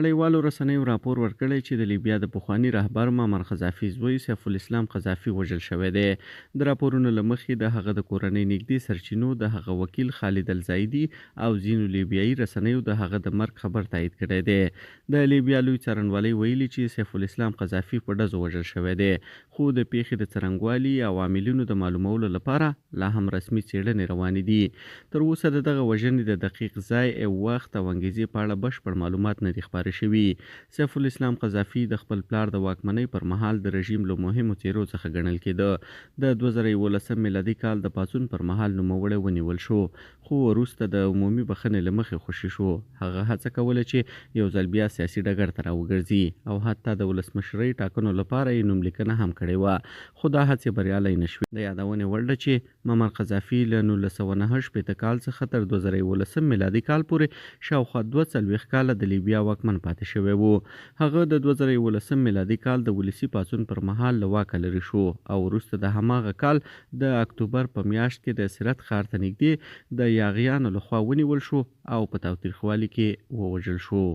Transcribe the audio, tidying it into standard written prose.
نړیوالو رسنیو راپور ورکړی چې د لیبیا د پخواني رهبر معمر قذافي زوی سیف الاسلام قذافي وژل شوی دی. د راپورونو له مخې د هغه د کورنۍ نږدې سرچینو د هغه وکیل خالد الزایدي او ځینو لیبیایي رسنیو د هغه د مرګ خبر تایید کړی دی. د لیبیا لوی څارنوالۍ ویلي چې سیف الاسلام قذافي په ډزو وژل شوی دی، خو د پیښې د څرنګوالي او عاملینو د معلومولو لپاره لا هم رسمي څېړنې روانې دي. تر اوسه د دغه وژنې د دقیق ځای، وخت او انګیزې په اړه بشپړ معلومات نه دي خپاره شوي. سیف الاسلام قذافي د خپل پلار د واکمنۍ پر مهال د رژیم له مهمو څیرو څخه ګڼل کېده. د 2011 میلادي کال د پاڅون پر مهال نوموړی ونیول شو، خو وروسته د عمومي بخښنې له مخې خوشي شو. هغه هڅه کوله چې یو ځل بیا سیاسي ډګر ته راوګرځي او حتی د ولسمشرۍ ټاکنو لپاره یې نوملیکنه هم کړې وه، خو دا هڅې بریالۍ نه شوې. د یادونې وړ ده چې معمر قذافي له 1949 کال څخه تر 2011 میلادي کال پورې شاوخوا 42 کاله د لیبیا واکمن پاتې شوی وو. هغه د 2011 میلادي کال د ولسي پاڅون پر مهال له واکه لرې شو او وروسته د هماغه کال د اکتوبر په میاشت کې د سرت ښار ته نږدې د یاغیانو لخوا ونیول شو او په تاوتریخوالي کې ووژل شو.